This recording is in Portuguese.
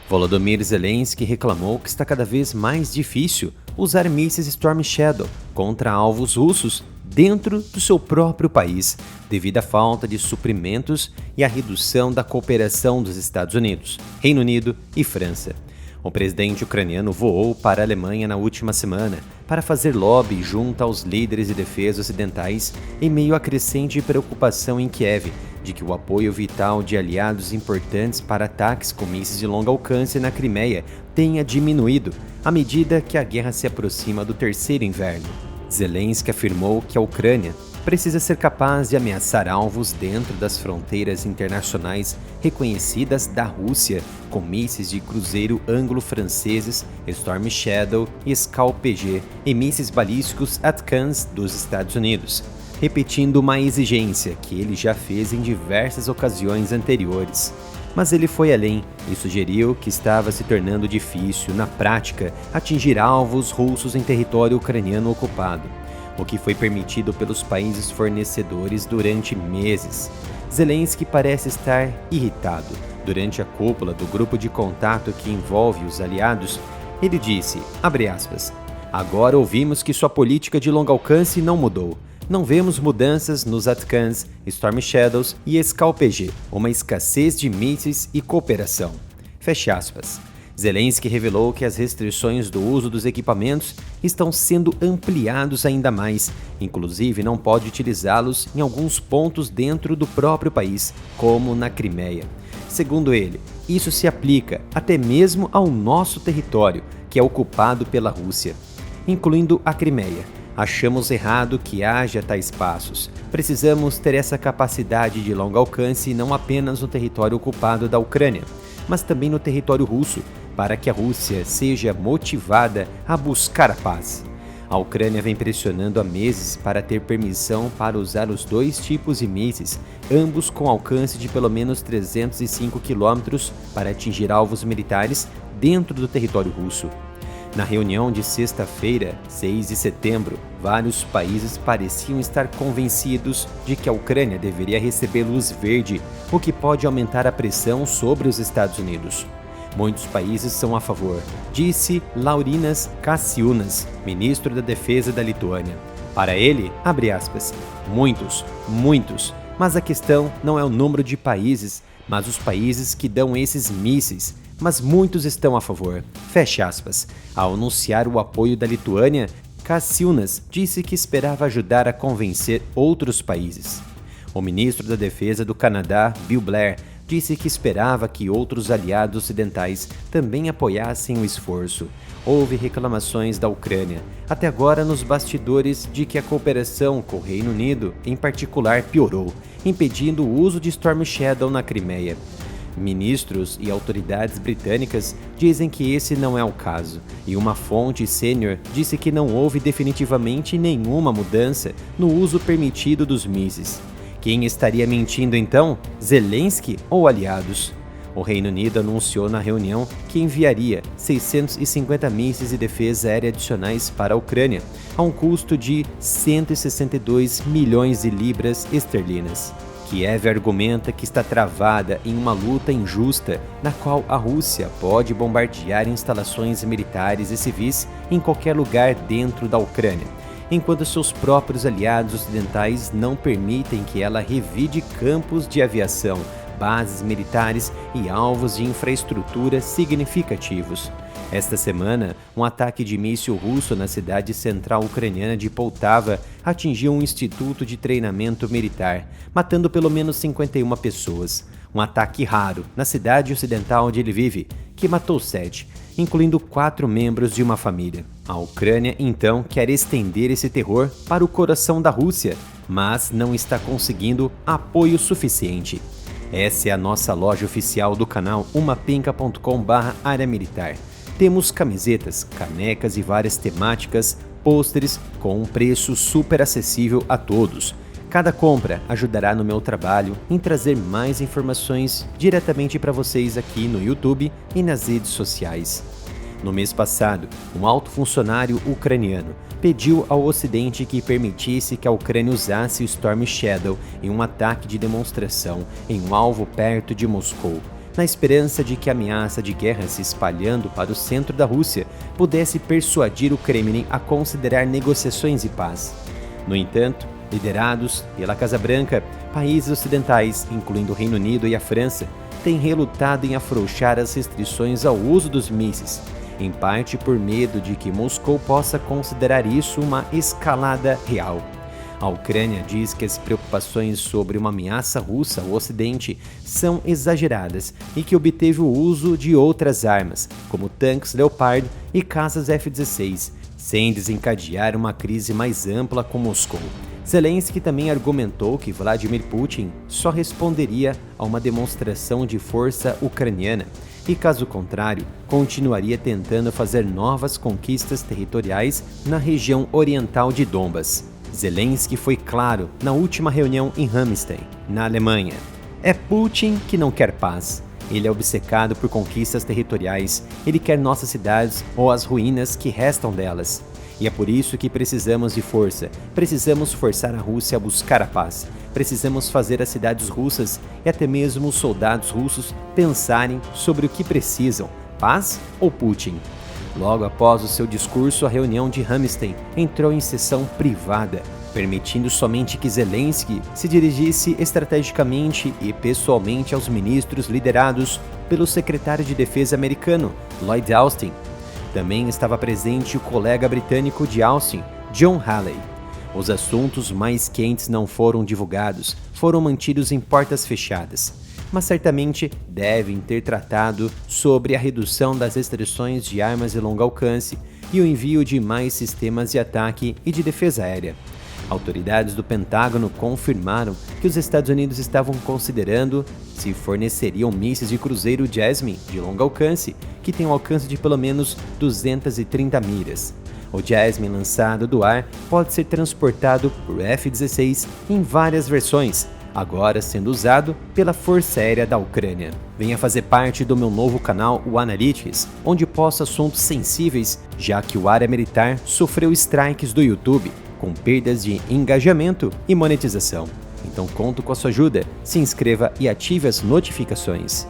Volodymyr Zelensky reclamou que está cada vez mais difícil usar mísseis Storm Shadow contra alvos russos dentro do seu próprio país, devido à falta de suprimentos e à redução da cooperação dos Estados Unidos, Reino Unido e França. O presidente ucraniano voou para a Alemanha na última semana para fazer lobby junto aos líderes de defesa ocidentais em meio à crescente preocupação em Kiev de que o apoio vital de aliados importantes para ataques com mísseis de longo alcance na Crimeia tenha diminuído à medida que a guerra se aproxima do terceiro inverno. Zelensky afirmou que a Ucrânia precisa ser capaz de ameaçar alvos dentro das fronteiras internacionais reconhecidas da Rússia, com mísseis de cruzeiro ângulo-franceses, Storm Shadow e Scalp-PG, e mísseis balísticos ATACMS dos Estados Unidos, repetindo uma exigência que ele já fez em diversas ocasiões anteriores. Mas ele foi além e sugeriu que estava se tornando difícil, na prática, atingir alvos russos em território ucraniano ocupado, o que foi permitido pelos países fornecedores durante meses. Zelensky parece estar irritado. Durante a cúpula do grupo de contato que envolve os aliados, ele disse, abre aspas, agora ouvimos que sua política de longo alcance não mudou. Não vemos mudanças nos ATACMS, Storm Shadows e Scalp-PG, uma escassez de mísseis e cooperação. Fecha aspas. Zelensky revelou que as restrições do uso dos equipamentos estão sendo ampliados ainda mais, inclusive não pode utilizá-los em alguns pontos dentro do próprio país, como na Crimeia. Segundo ele, isso se aplica até mesmo ao nosso território, que é ocupado pela Rússia, incluindo a Crimeia. Achamos errado que haja tais passos. Precisamos ter essa capacidade de longo alcance não apenas no território ocupado da Ucrânia, mas também no território russo, para que a Rússia seja motivada a buscar a paz. A Ucrânia vem pressionando há meses para ter permissão para usar os dois tipos de mísseis, ambos com alcance de pelo menos 305 quilômetros para atingir alvos militares dentro do território russo. Na reunião de sexta-feira, 6 de setembro, vários países pareciam estar convencidos de que a Ucrânia deveria receber luz verde, o que pode aumentar a pressão sobre os Estados Unidos. Muitos países são a favor, disse Laurinas Kasciunas, ministro da Defesa da Lituânia. Para ele, abre aspas, muitos, mas a questão não é o número de países, mas os países que dão esses mísseis, mas muitos estão a favor. Fecha aspas. Ao anunciar o apoio da Lituânia, Kasciunas disse que esperava ajudar a convencer outros países. O ministro da Defesa do Canadá, Bill Blair, disse que esperava que outros aliados ocidentais também apoiassem o esforço. Houve reclamações da Ucrânia, até agora nos bastidores, de que a cooperação com o Reino Unido, em particular, piorou, impedindo o uso de Storm Shadow na Crimeia. Ministros e autoridades britânicas dizem que esse não é o caso, e uma fonte sênior disse que não houve definitivamente nenhuma mudança no uso permitido dos mísseis. Quem estaria mentindo então? Zelensky ou aliados? O Reino Unido anunciou na reunião que enviaria 650 mísseis de defesa aérea adicionais para a Ucrânia, a um custo de 162 milhões de libras esterlinas. Kiev argumenta que está travada em uma luta injusta na qual a Rússia pode bombardear instalações militares e civis em qualquer lugar dentro da Ucrânia, enquanto seus próprios aliados ocidentais não permitem que ela revide campos de aviação, bases militares e alvos de infraestrutura significativos. Esta semana, um ataque de míssil russo na cidade central ucraniana de Poltava atingiu um instituto de treinamento militar, matando pelo menos 51 pessoas. Um ataque raro na cidade ocidental de Lviv, que matou 7, incluindo 4 membros de uma família. A Ucrânia, então, quer estender esse terror para o coração da Rússia, mas não está conseguindo apoio suficiente. Essa é a nossa loja oficial do canal umapinca.com/área militar. Temos camisetas, canecas e várias temáticas, pôsteres com um preço super acessível a todos. Cada compra ajudará no meu trabalho em trazer mais informações diretamente para vocês aqui no YouTube e nas redes sociais. No mês passado, um alto funcionário ucraniano pediu ao Ocidente que permitisse que a Ucrânia usasse o Storm Shadow em um ataque de demonstração em um alvo perto de Moscou. na esperança de que a ameaça de guerra se espalhando para o centro da Rússia pudesse persuadir o Kremlin a considerar negociações e paz. No entanto, liderados pela Casa Branca, países ocidentais, incluindo o Reino Unido e a França, têm relutado em afrouxar as restrições ao uso dos mísseis, em parte por medo de que Moscou possa considerar isso uma escalada real. A Ucrânia diz que as preocupações sobre uma ameaça russa ao Ocidente são exageradas e que obteve o uso de outras armas, como tanques Leopard e caças F-16, sem desencadear uma crise mais ampla com Moscou. Zelensky também argumentou que Vladimir Putin só responderia a uma demonstração de força ucraniana e, caso contrário, continuaria tentando fazer novas conquistas territoriais na região oriental de Donbas. Zelensky foi claro na última reunião em Ramstein, na Alemanha. É Putin que não quer paz. Ele é obcecado por conquistas territoriais. Ele quer nossas cidades ou as ruínas que restam delas. E é por isso que precisamos de força. Precisamos forçar a Rússia a buscar a paz. Precisamos fazer as cidades russas e até mesmo os soldados russos pensarem sobre o que precisam, paz ou Putin. Logo após o seu discurso, a reunião de Ramstein entrou em sessão privada, permitindo somente que Zelensky se dirigisse estrategicamente e pessoalmente aos ministros liderados pelo secretário de Defesa americano, Lloyd Austin. Também estava presente o colega britânico de Austin, John Halley. Os assuntos mais quentes não foram divulgados, foram mantidos em portas fechadas, mas certamente devem ter tratado sobre a redução das restrições de armas de longo alcance e o envio de mais sistemas de ataque e de defesa aérea. Autoridades do Pentágono confirmaram que os Estados Unidos estavam considerando se forneceriam mísseis de cruzeiro Jasmine de longo alcance, que tem um alcance de pelo menos 230 milhas. O Jasmine lançado do ar pode ser transportado por F-16 em várias versões, agora sendo usado pela Força Aérea da Ucrânia. Venha fazer parte do meu novo canal, o Analytics, onde posto assuntos sensíveis, já que o área militar sofreu strikes do YouTube, com perdas de engajamento e monetização. Então conto com a sua ajuda, se inscreva e ative as notificações.